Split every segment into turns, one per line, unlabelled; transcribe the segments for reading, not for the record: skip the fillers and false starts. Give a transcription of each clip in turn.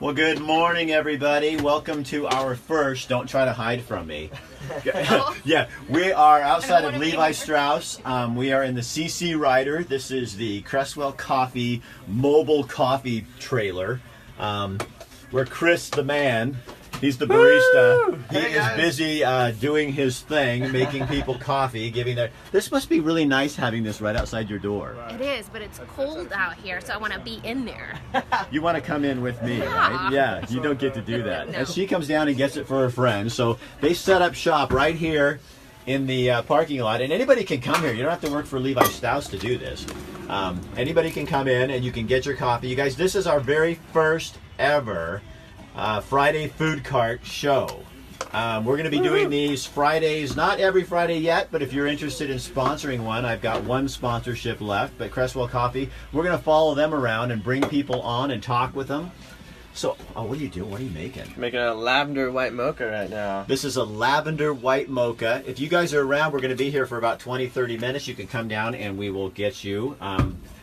Well, good morning, everybody. Welcome to our first, don't try to hide from me. Yeah, we are outside of Levi Strauss. We are in the CC Rider. This is the Creswell Coffee mobile coffee trailer. We're Chris the man. He's the barista. He is busy doing his thing, making people coffee, giving their... This must be really nice having this right outside your door.
It is, but it's cold out here, so I want to be in there.
You want to come in with me, right? Yeah, you don't get to do that.
No.
And she comes down and gets it for her friend. So they set up shop right here in the parking lot. And anybody can come here. You don't have to work for Levi Strauss to do this. Anybody can come in and you can get your coffee. You guys, this is our very first ever Friday food cart show. We're going to be doing these Fridays, not every Friday yet, but if you're interested in sponsoring one, I've got one sponsorship left, but Creswell Coffee, we're going to follow them around and bring people on and talk with them. So, what are you doing? What are you making?
Making a lavender white mocha right now.
This is a lavender white mocha. If you guys are around, we're going to be here for about 20-30 minutes. You can come down and we will get you.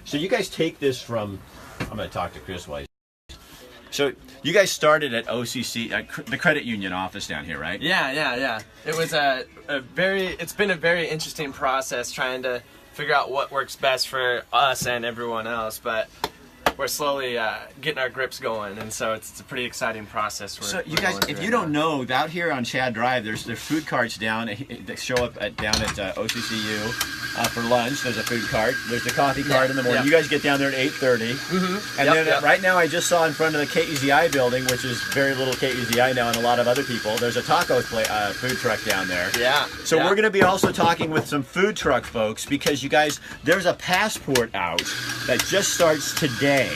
So you guys take this from, I'm going to talk to Chris while he's... So you guys started at OCC, the credit union office down here, right?
Yeah. It was it's been a very interesting process trying to figure out what works best for us and everyone else, but we're slowly getting our grips going, and so it's a pretty exciting process.
So you guys, if you don't know, out here on Chad Drive, there's food carts down that show up down at OCCU for lunch. There's a food cart. There's a coffee cart in the morning.
Yep.
You guys get down there at 8:30. And then right now I just saw in front of the KEZI building, which is very little KEZI now and a lot of other people, there's a taco food truck down there.
Yeah.
So we're going to be also talking with some food truck folks because you guys, there's a passport out that just starts today.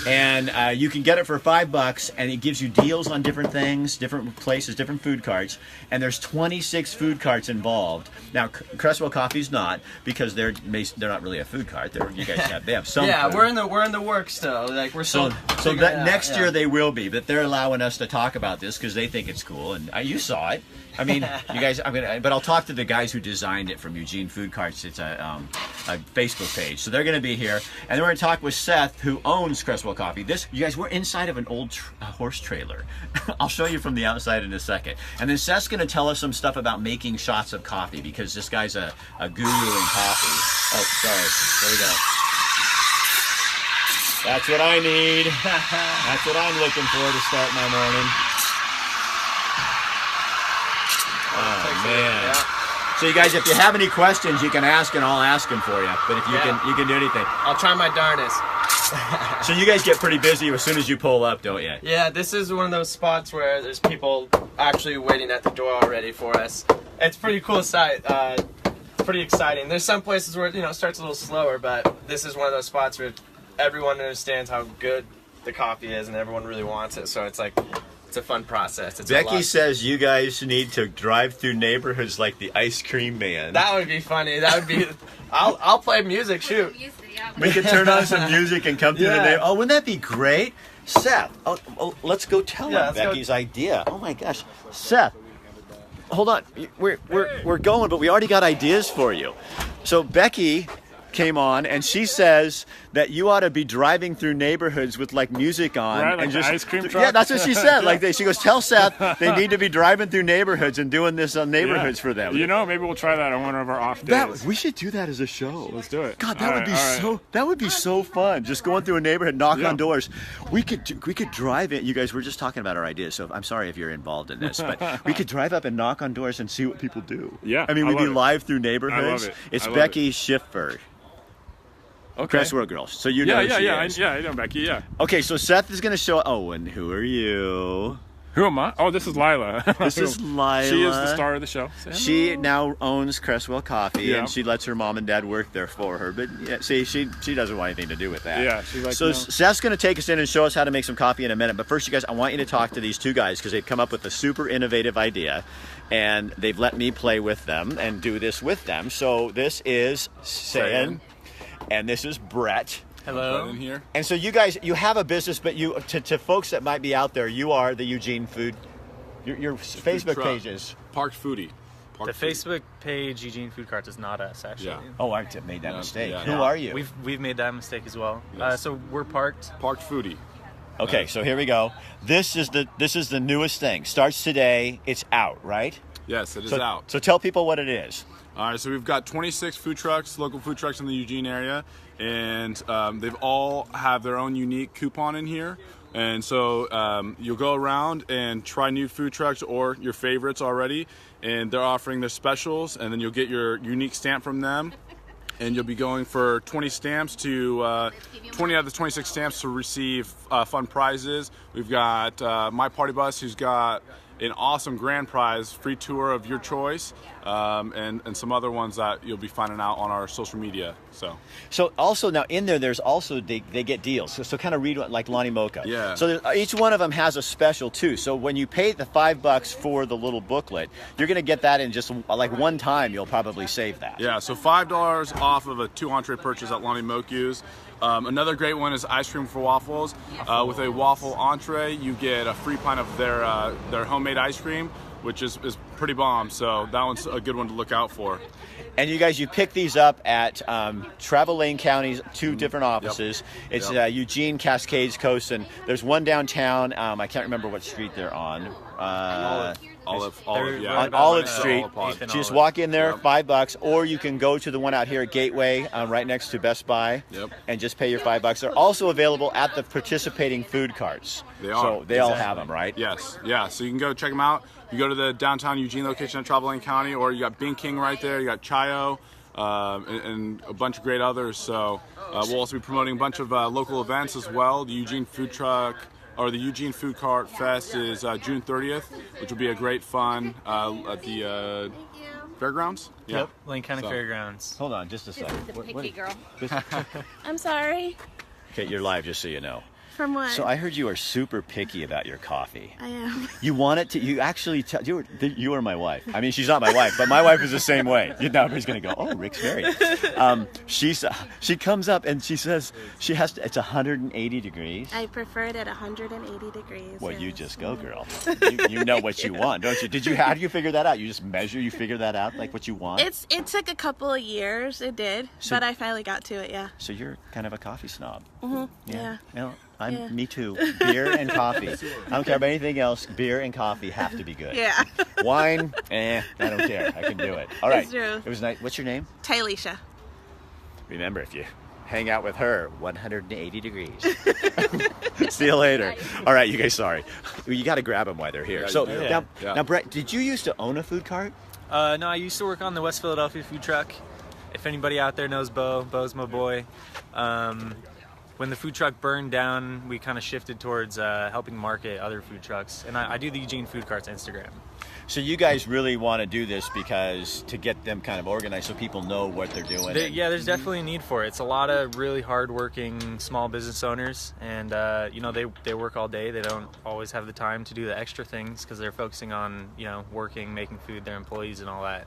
And you can get it for $5, and it gives you deals on different things, different places, different food carts. And there's 26 food carts involved. Now, Creswell Coffee's not, because they're not really a food cart. They have some.
Yeah,
food.
we're in the works still. Like we're still.
So that next year they will be, but they're allowing us to talk about this because they think it's cool, and you saw it. I mean, you guys. But I'll talk to the guys who designed it from Eugene Food Carts. It's a Facebook page, so they're going to be here, and then we're going to talk with Seth, who owns Creswell Coffee. You guys, we're inside of an old horse trailer. I'll show you from the outside in a second, and then Seth's going to tell us some stuff about making shots of coffee because this guy's a guru in coffee. Oh, sorry. There we go. That's what I need. That's what I'm looking for to start my morning. Oh, man.
Yeah.
So you guys, if you have any questions, you can ask and I'll ask them for you. But if you can do anything.
I'll try my darndest.
So you guys get pretty busy as soon as you pull up, don't you?
Yeah, this is one of those spots where there's people actually waiting at the door already for us. It's a pretty cool sight. Pretty exciting. There's some places where it starts a little slower, but this is one of those spots where everyone understands how good the coffee is and everyone really wants it. So it's like, it's a fun process.
Becky says you guys need to drive through neighborhoods like the ice cream man.
That would be funny. That would be. I'll play music. Shoot.
We could turn on some music and come through the neighborhood. Oh, wouldn't that be great, Seth? Oh, let's go tell him Becky's idea. Oh my gosh, Seth. Hold on, we're going, but we already got ideas for you. So Becky came on and she says that you ought to be driving through neighborhoods with like music on,
right, like
and just
ice cream truck.
Yeah, that's what she said. She goes, tell Seth they need to be driving through neighborhoods and doing this on neighborhoods for them.
Maybe we'll try that on one of our off days.
We should do that as a show.
Let's do it.
God, that would be so fun. Just going through a neighborhood, knock on doors. We could drive it. You guys, we're just talking about our ideas. So I'm sorry if you're involved in this, but we could drive up and knock on doors and see what people do.
Yeah,
I mean, we'd be live through neighborhoods.
I love it.
It's Becky Schiffer.
Okay.
Creswell Girls. So you know who she is.
I know Becky, yeah.
Okay, so Seth is going to show... Oh, and who are you?
Who am I? Oh, this is Lila.
This is Lila.
She is the star of the show.
She now owns Creswell Coffee, and she lets her mom and dad work there for her. But see, she doesn't want anything to do with that.
Yeah, she's like...
So Seth's going to take us in and show us how to make some coffee in a minute. But first, you guys, I want you to talk to these two guys because they've come up with a super innovative idea. And they've let me play with them and do this with them. So this is Sayan, and this is Brett.
Hello.
In here.
And so you guys, you have a business, but to folks that might be out there, you are the Eugene Food. Your Facebook page is
Parked Foodie.
Facebook page Eugene Food Carts is not us, actually.
Yeah.
Oh, I made that mistake.
Yeah.
Who are you?
We've made that mistake as well.
Yes.
So we're Parked
Parked Foodie.
Okay, so here we go. This is the newest thing. Starts today. It's out, right?
Yes, it is
So,
out.
So tell people what it is.
All right, so we've got 26 food trucks, local food trucks in the Eugene area, and they've all have their own unique coupon in here. And so you'll go around and try new food trucks or your favorites already, and they're offering their specials, and then you'll get your unique stamp from them. And you'll be going for 20 stamps to 20 out of the 26 stamps to receive fun prizes. We've got My Party Bus, who's got an awesome grand prize, free tour of your choice, and some other ones that you'll be finding out on our social media. So
also now in there's also they get deals. So kind of read what, like Lonnie Mocha.
Yeah.
So each one of them has a special too. So when you pay the $5 for the little booklet, you're going to get that in just like one time. You'll probably save that.
yeah, so $5 off of a 2 entree purchase at Lonnie Moku's. Another great one is ice cream for waffles. With a waffle entree, you get a free pint of their homemade ice cream, which is pretty bomb. So that one's a good one to look out for.
And you guys, you pick these up at Travel Lane County's 2 different offices. It's Eugene, Cascades, Coast, and there's one downtown. I can't remember what street they're on.
Olive, yeah.
On Olive Street. So you just walk in there,
Yep.
$5, or you can go to the one out here at Gateway, right next to Best Buy,
Yep.
and just pay your $5. They're also available at the participating food carts.
They are.
So they all have them, right?
Yes, yeah. So you can go check them out. You go to the downtown Eugene location at Travel Lane County, or you got Bing King right there. You got Chayo, and a bunch of great others. So we'll also be promoting a bunch of local events as well. The Eugene Food Truck, or the Eugene Food Cart Fest is June 30th, which will be a great fun at the fairgrounds. Yeah.
Yep, Lane County
So-
Fairgrounds.
Hold on, just a second.
The picky girl.
This-
I'm sorry.
okay, you're live, just so you know.
From what?
So I heard you are super picky about your coffee.
I am.
You want it to. You actually tell. You are my wife. I mean, she's not my wife, but my wife is the same way. Now everybody's gonna go, "Oh, Rick's married." She comes up and she says she has to. It's 180 degrees.
I prefer it at 180 degrees.
Well, you
yes.
just go, girl. You know what you want, don't you? How do you figure that out? You just measure. You figure that out, like what you want.
It took a couple of years. It did,
So-
but I finally got to it. Yeah.
So you're kind of a coffee snob.
Yeah.
Well,
Yeah.
me too. Beer and coffee. I don't care about anything else. Beer and coffee have to be good.
Yeah.
Wine, I don't care. I can do it. All right.
It's true.
It was nice. What's your name?
Tylisha.
Remember, if you hang out with her, 180 degrees. See you later. All right, you guys, sorry. You got to grab them while they're here.
Yeah,
So
you do.
now, Brett, did you used to own a food cart?
No, I used to work on the West Philadelphia food truck. If anybody out there knows Bo's my boy. When the food truck burned down, we kind of shifted towards helping market other food trucks. And I do the Eugene Food Carts Instagram.
So you guys really want to do this because to get them kind of organized so people know what they're doing.
Yeah, there's definitely a need for it. It's a lot of really hard-working small business owners, and they work all day. They don't always have the time to do the extra things because they're focusing on working, making food, their employees, and all that.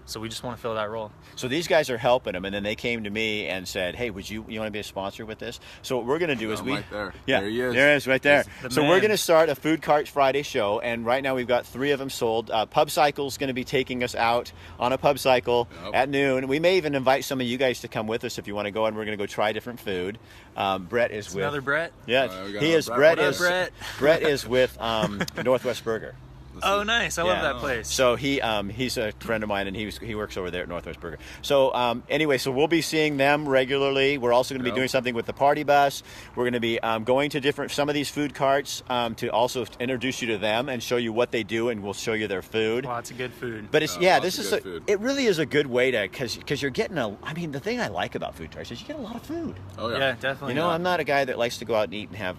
So we just want to fill that role.
So these guys are helping them, and then they came to me and said, "Hey, would you want to be a sponsor with this?" So what we're going to do is
Right there.
yeah,
There he is.
there he is, right there.
The
So
man.
we're going to start a Food Cart Friday show, and right now we've got 3 of them sold. Pub Cycle's going to be taking us out on a pub cycle at noon. We may even invite some of you guys to come with us if you want to go, and we're going to go try different food. Brett is with
Another Brett?
Yeah,
we got
he is.
Brett.
Brett
What up,
is.
Brett?
Brett is with Northwest Burger.
Oh, nice. I love
Yeah.
that place.
So he's a friend of mine, and he works over there at Northwest Burger. So anyway, so we'll be seeing them regularly. We're also going to be doing something with the party bus. We're going to be going to some of these food carts to also introduce you to them and show you what they do, and we'll show you their food.
Lots of good food.
But it's
lots
this
of
is
good food.
it really is a good way to because you're getting the thing I like about food carts is you get a lot of food.
Oh
Yeah, definitely.
You know, I'm not a guy that likes to go out and eat and have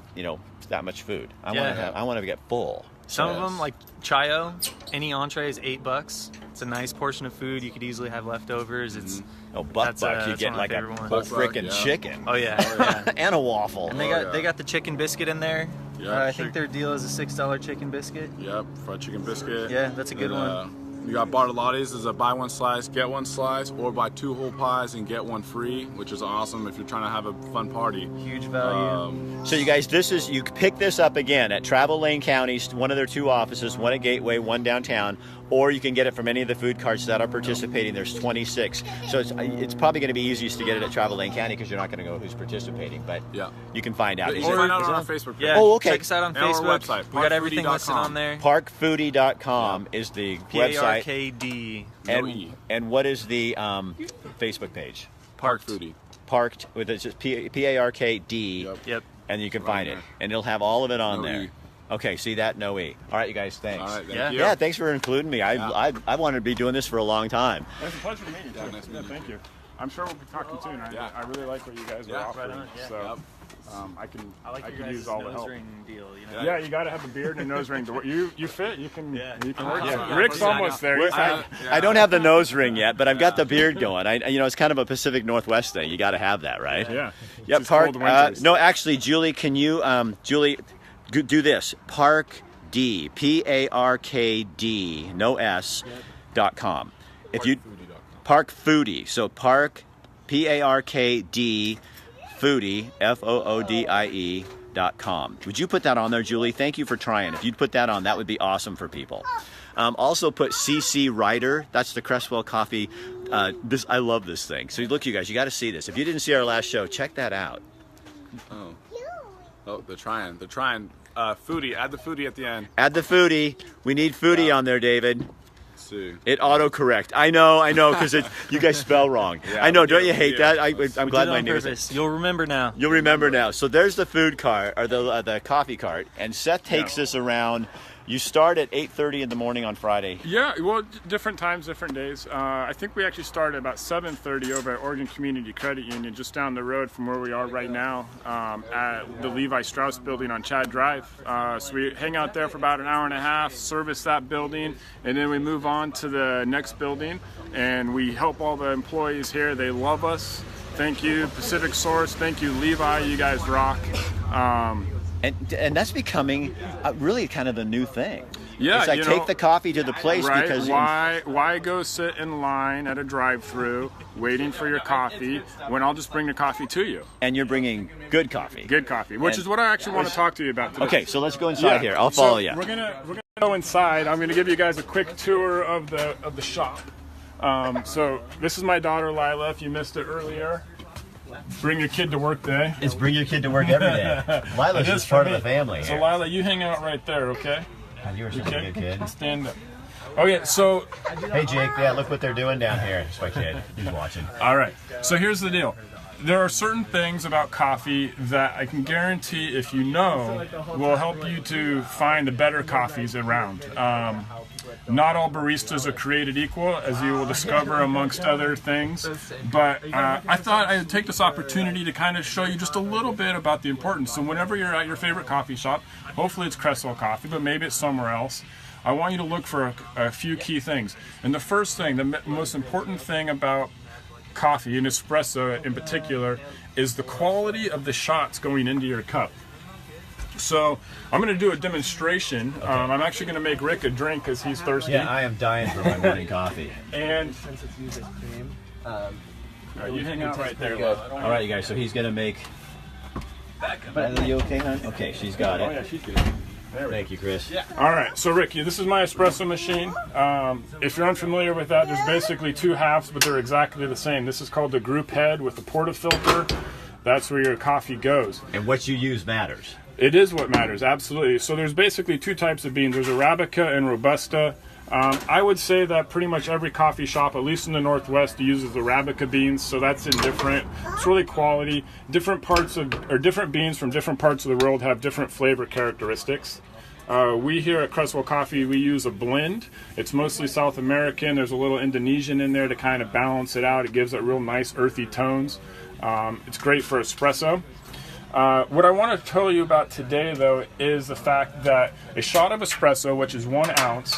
that much food. I want to get full.
Some of
Yes.
them, like Chayo, any entree is $8. It's a nice portion of food. You could easily have leftovers. It's
Oh, buck
That's,
buck, you
that's
get
one of
like
my
a
favorite
whole
ones.
freaking
Yeah.
chicken.
oh yeah.
And a waffle.
And they got the chicken biscuit in there.
Yeah,
I think their deal is a $6 chicken biscuit.
Yep, fried chicken biscuit.
Yeah, that's a good
And,
one.
You got bartolattes is a buy one slice, get one slice, or buy 2 whole pies and get one free, which is awesome if you're trying to have a fun party.
Huge value.
So you guys, you can pick this up again at Travel Lane County's, one of their 2 offices, one at Gateway, one downtown, or you can get it from any of the food carts that are participating. There's 26. So it's probably going to be easiest to get it at Travel Lane County because you're not going to know who's participating, but you can find out.
Or find out on our Facebook page.
Yeah,
Oh, okay.
check us out on
And our
Facebook.
website,
We got everything listed
parkfoodie.com.
on there.
Parkfoodie.com is the website.
PARKD.
And what is the Facebook page?
Park Foodie.
Parked, with it's just PARKD.
Yep.
And you can
Right
find
there.
it. And it'll have all of it on
No
there.
E.
Okay, see that? No E. All right, you guys, thanks.
All right, thank
Yeah.
you.
Yeah, thanks for including me. I wanted to be doing this for a long time.
It's a pleasure to meet you. Too.
nice to
Yeah,
meet you.
thank you. I'm sure we'll be talking soon. I really like what you guys are
Yeah.
offering.
Right on, yeah.
So I
I
could use all the help.
ring deal. You know?
Yeah, you got to have a beard and a nose ring. You fit. You can work.
Yeah.
Rick's
Yeah.
almost there. He's like,
I don't have the nose ring yet, but I've got the beard going. It's kind of a Pacific Northwest thing. You got to have that, right?
yeah.
Yeah,
It's
Park.
cold winters.
No, actually, Julie, can you, do this? Park D, PARKD, no S, .com. If you Park Foodie, so Park PARKD Foodie FOODIE.com. Would you put that on there, Julie? Thank you for trying. If you'd put that on, that would be awesome for people. Also put CC Writer. That's the Creswell Coffee. I love this thing. So look, you guys, you got to see this. If you didn't see our last show, check that out.
Oh, they're trying. Foodie. Add the foodie at the end.
Add the foodie. We need foodie on there, David.
Let's see.
It autocorrect. I know, because you guys spell wrong.
Yeah,
I know.
we
Don't
do,
you
we
hate
do.
that? I'm
We
glad
did it
my
on
name is.
purpose. You'll remember now.
You'll remember now. So there's the food cart, or the coffee cart, and Seth takes us around. You start at 8:30 in the morning on Friday.
Yeah, well, different times, different days. I think we actually started about 7:30 over at Oregon Community Credit Union, just down the road from where we are right now, at the Levi Strauss building on Chad Drive. So we hang out there for about an hour and a half, service that building, and then we move on to the next building, and we help all the employees here. They love us. Thank you, Pacific Source. Thank you, Levi. You guys rock.
And that's becoming really kind of the new thing.
Yeah,
it's like
you
take
know,
the coffee to the place
right?
because
Why go sit in line at a drive-through waiting for your coffee when I'll just bring the coffee to you?
and you're bringing good coffee.
Good coffee, which is what I actually want to talk to you about today.
Okay, so let's go inside here. I'll follow you.
We're gonna go inside. I'm gonna give you guys a quick tour of the shop. So this is my daughter Lila. If you missed it earlier, bring your kid to work day.
It's bring your kid to work every day. Lila's
It
just
is
part
for
of the
me.
family
So
here.
Lila, you hang out right there, okay?
God, you were such a
Okay.
good kid.
Stand up. Okay, so
Hey Jake, yeah, look what they're doing down here. It's my kid. He's watching.
all right. So here's the deal. There are certain things about coffee that I can guarantee, if you know, will help you to find the better coffees around. Not all baristas are created equal, as you will discover amongst other things. But I thought I would take this opportunity to kind of show you just a little bit about the importance. So whenever you're at your favorite coffee shop, hopefully it's Creswell Coffee, but maybe it's somewhere else, I want you to look for a few key things. And the first thing, the most important thing about coffee, and espresso in particular, is the quality of the shots going into your cup. So I'm going to do a demonstration. I'm actually going to make Rick a drink because he's thirsty.
Yeah, I am dying for my morning coffee.
And
Since it's used as cream.
you hang out right there.
Good.
All right, you guys. So he's gonna make. Are you okay, hon? Okay, she's got
Oh
it.
yeah, she's good.
Thank you, Chris.
All right, so Ricky, this is my espresso machine. If you're unfamiliar with that, there's basically two halves, but they're exactly the same. This is called the group head with the portafilter. That's where your coffee goes.
And what you use matters.
It is what matters, absolutely. So there's basically two types of beans. There's Arabica and Robusta. I would say that pretty much every coffee shop, at least in the Northwest, uses Arabica beans, so that's indifferent. It's really quality. Different beans from different parts of the world have different flavor characteristics. We here at Creswell Coffee, we use a blend. It's mostly South American. There's a little Indonesian in there to kind of balance it out. It gives it real nice earthy tones. It's great for espresso. What I want to tell you about today, though, is the fact that a shot of espresso, which is 1 ounce,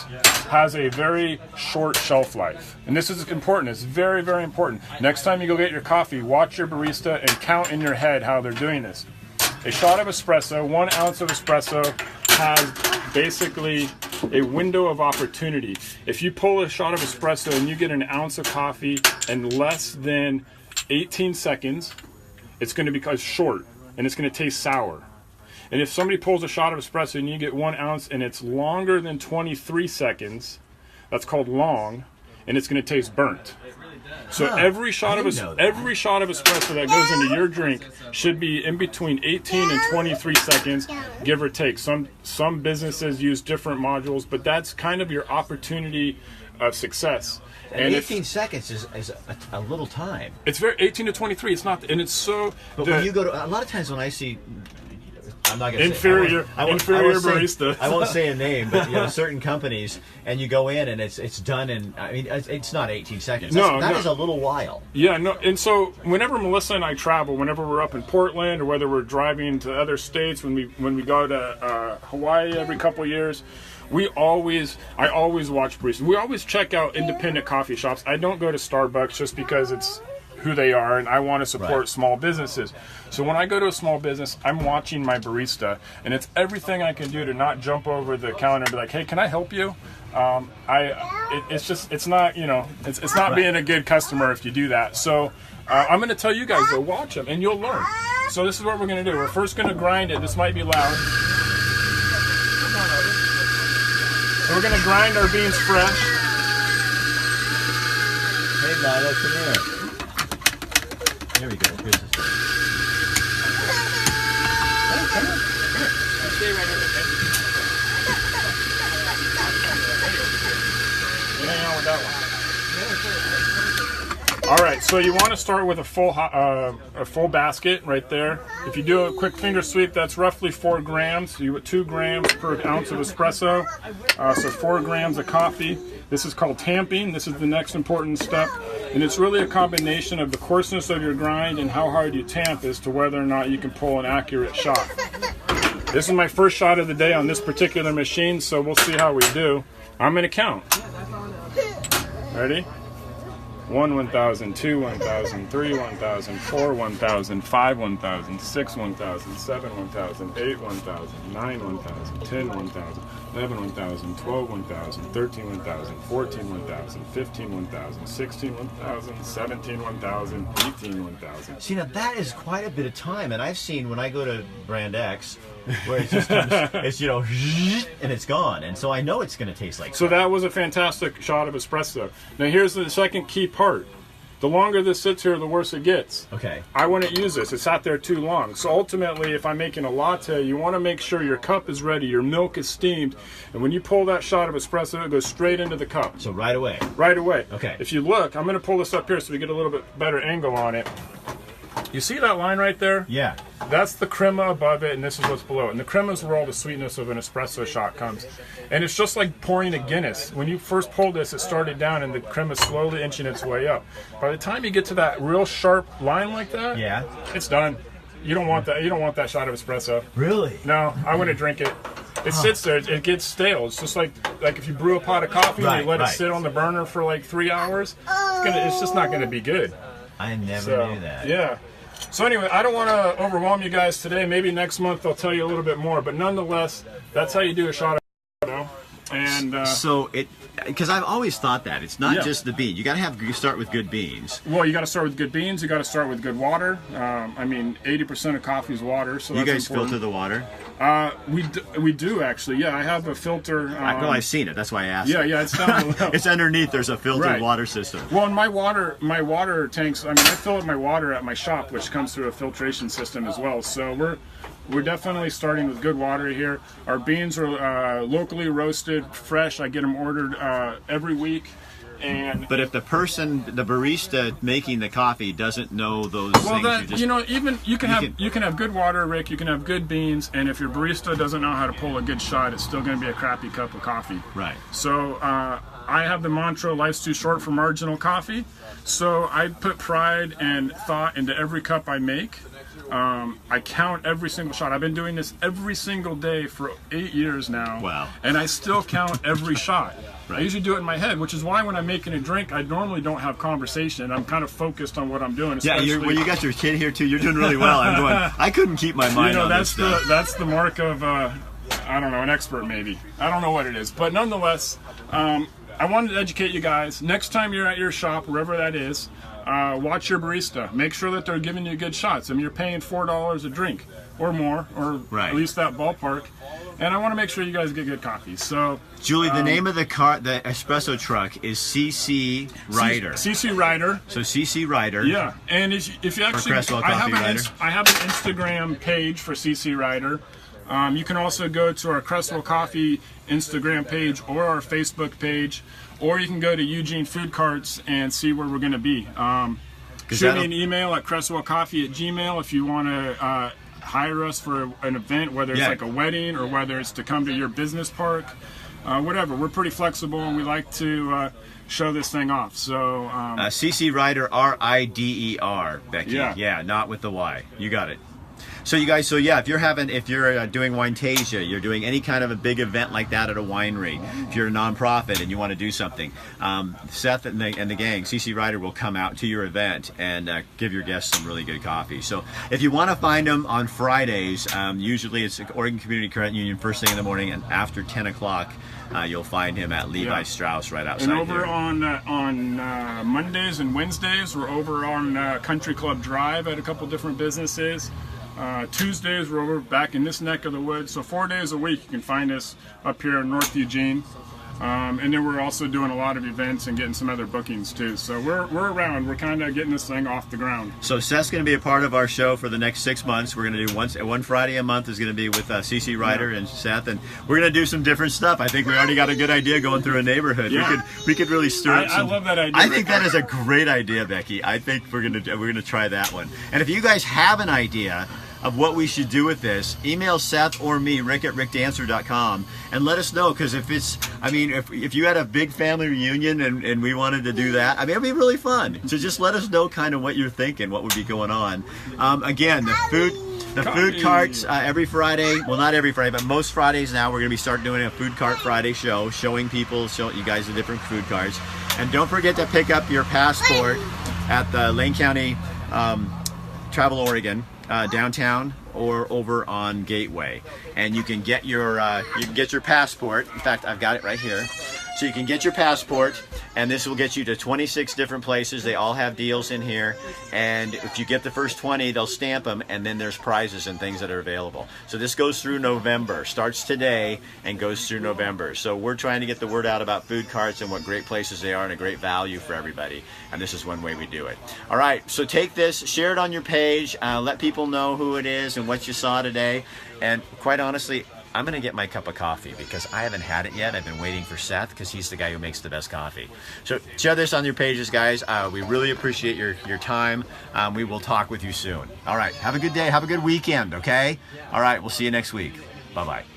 has a very short shelf life. And this is important. It's very, very important. Next time you go get your coffee, watch your barista and count in your head how they're doing this. A shot of espresso, 1 ounce of espresso, has basically a window of opportunity. If you pull a shot of espresso and you get an ounce of coffee in less than 18 seconds, it's going to be short and it's going to taste sour. And if somebody pulls a shot of espresso and you get 1 ounce and it's longer than 23 seconds, that's called long, and it's going to taste burnt. So every shot of espresso that goes into your drink should be in between 18 and 23 seconds, give or take. Some businesses use different modules, but that's kind of your opportunity of success.
And 18 seconds is a little time.
It's very 18 to 23. It's not, and it's so.
But when you go to a lot of times when I see. I'm not going to
inferior
barista. I won't say
So.
a name, but certain companies, and you go in and it's done in. I mean, it's not 18 seconds. That is a little while.
Yeah, no. And so whenever Melissa and I travel, wheneber we're up in Portland or whether we're driving to other states, when we go to Hawaii every couple years, I always watch baristas. We always check out independent coffee shops. I don't go to Starbucks just because it's who they are and I want to support small businesses. So when I go to a small business, I'm watching my barista, and it's everything I can do to not jump over the counter and be like, hey, can I help you? It's not being a good customer if you do that. So I'm going to tell you guys to watch them and you'll learn. So this is what we're going to do. We're first going to grind it. This might be loud. So we're going to grind our beans fresh.
Hey, Lila, come here. Here we go. Here's this.
Stay right here.
Hang on with that one. All right, so you want to start with a full basket right there. If you do a quick finger sweep, that's roughly 4 grams. So you get 2 grams per ounce of espresso. So 4 grams of coffee. This is called tamping. This is the next important step. And it's really a combination of the coarseness of your grind and how hard you tamp as to whether or not you can pull an accurate shot. This is my first shot of the day on this particular machine, so we'll see how we do. I'm going to count. Ready? 1, 1,000, 2, 1,000, 3, 1,000, 4, 1,000, 5, 1,000, 6, 1,000, 7, 1,000, 8, 1,000, 9, 1,000, 10, 1,000, 11, 1,000, 12, 1,000, 13, 1,000, 14, 1,000, 15, 1,000, 16, 1,000, 17, 1,000, 18, 1,000.
See, now that is quite a bit of time, and I've seen when I go to Brand X, where it just comes, it's and it's gone, and so I know it's going to taste like.
So that was a fantastic shot of espresso. Now here's the second key part. The longer this sits here, the worse it gets.
Okay.
I wouldn't use this. It sat there too long. So ultimately, if I'm making a latte, you want to make sure your cup is ready, your milk is steamed, and when you pull that shot of espresso, it goes straight into the cup.
So right away.
Right away.
Okay.
If you look, I'm going to pull this up here so we get a little bit better angle on it. You see that line right there?
Yeah.
That's the crema above it, and this is what's below it. And the crema is where all the sweetness of an espresso shot comes. And it's just like pouring a Guinness. When you first pulled this, it started down, and the crema is slowly inching its way up. By the time you get to that real sharp line like that, it's done. You don't want that. You don't want that shot of espresso.
Really?
No, I wouldn't drink it. It sits there. It gets stale. It's just like if you brew a pot of coffee and you let it sit on the burner for like 3 hours. It's just not going to be good.
I never knew that.
Yeah. So anyway, I don't want to overwhelm you guys today. Maybe next month I'll tell you a little bit more. But nonetheless, that's how you do a shot of espresso. And
so because I've always thought that it's not just the bean. You got to start with good beans.
Well, you got to start with good beans. You got to start with good water. I mean, 80% of coffee is water. So
you
that's
guys filter the water?
We do actually. Yeah, I have a filter.
Well, I've seen it. That's why I asked.
Yeah, it's down below.
It's underneath. There's a filtered water system.
Well, and my water tanks. I mean, I fill up my water at my shop, which comes through a filtration system as well. So we're definitely starting with good water here. Our beans are locally roasted, fresh. I get them ordered every week. But if the barista making the coffee doesn't know those things, you can have good water, Rick. You can have good beans, and if your barista doesn't know how to pull a good shot, it's still going to be a crappy cup of coffee.
Right.
So I have the mantra, life's too short for marginal coffee. So I put pride and thought into every cup I make. I count every single shot. I've been doing this every single day for 8 years now.
Wow.
And I still count every shot. Right. I usually do it in my head, which is why when I'm making a drink, I normally don't have conversation. I'm kind of focused on what I'm doing.
Yeah, when you got your kid here too, you're doing really well. I'm going, I couldn't keep my mind on this stuff.
That's the mark of I don't know, an expert maybe. I don't know what it is, but nonetheless, I wanted to educate you guys. Next time you're at your shop, wherever that is, watch your barista. Make sure that they're giving you good shots. I mean, you're paying $4 a drink or more, or at least that ballpark. And I want to make sure you guys get good coffee. So,
Julie, the name of the espresso truck is CC Rider.
CC Rider.
So CC Rider.
Yeah, and if you actually,
Creswell
I have
Coffee
an Instagram page for CC Rider. You can also go to our Creswell Coffee Instagram page or our Facebook page, or you can go to Eugene Food Carts and see where we're going to be. Shoot me an email at creswellcoffee@gmail.com if you want to hire us for an event, whether it's like a wedding or whether it's to come to your business park, whatever. We're pretty flexible and we like to show this thing off. So
CC Rider, RIDER, Becky. Yeah, not with the Y. You got it. So you guys, if you're doing Winetasia, you're doing any kind of a big event like that at a winery, if you're a nonprofit and you want to do something, Seth and the gang, CC Rider, will come out to your event and give your guests some really good coffee. So if you want to find them on Fridays, usually it's Oregon Community Credit Union first thing in the morning, and after 10 o'clock, you'll find him at Levi Strauss right outside.
And over
here.
on Mondays and Wednesdays, we're over on Country Club Drive at a couple different businesses. Tuesdays we're over back in this neck of the woods, so 4 days a week you can find us up here in North Eugene. And then we're also doing a lot of events and getting some other bookings too. So we're around. We're kind of getting this thing off the ground.
So Seth's going to be a part of our show for the next 6 months. We're going to do one Friday a month is going to be with CC Rider and Seth, and we're going to do some different stuff. I think we already got a good idea going through a neighborhood.
Yeah.
We could really stir up some.
I love that idea.
I think that is a great idea, Becky. I think we're gonna try that one. And if you guys have an idea of what we should do with this, email Seth or me, Rick at rickdancer.com, and let us know, because if you had a big family reunion and we wanted to do that, it'd be really fun. So just let us know kind of what you're thinking, what would be going on. Again, the food carts every Friday, well, not every Friday, but most Fridays now, we're going to start doing a Food Cart Friday show, showing you guys the different food carts. And don't forget to pick up your passport at the Lane County Travel Oregon, downtown, or over on Gateway, and you can get your passport. In fact, I've got it right here. So you can get your passport, and this will get you to 26 different places. They all have deals in here, and if you get the first 20, they'll stamp them, and then there's prizes and things that are available. So this goes through November, starts today and goes through November. So we're trying to get the word out about food carts and what great places they are and a great value for everybody, and this is one way we do it. All right, so take this, share it on your page, let people know who it is and what you saw today, and quite honestly, I'm going to get my cup of coffee because I haven't had it yet. I've been waiting for Seth because he's the guy who makes the best coffee. So share this on your pages, guys. We really appreciate your time. We will talk with you soon. All right. Have a good day. Have a good weekend, okay? All right. We'll see you next week. Bye-bye.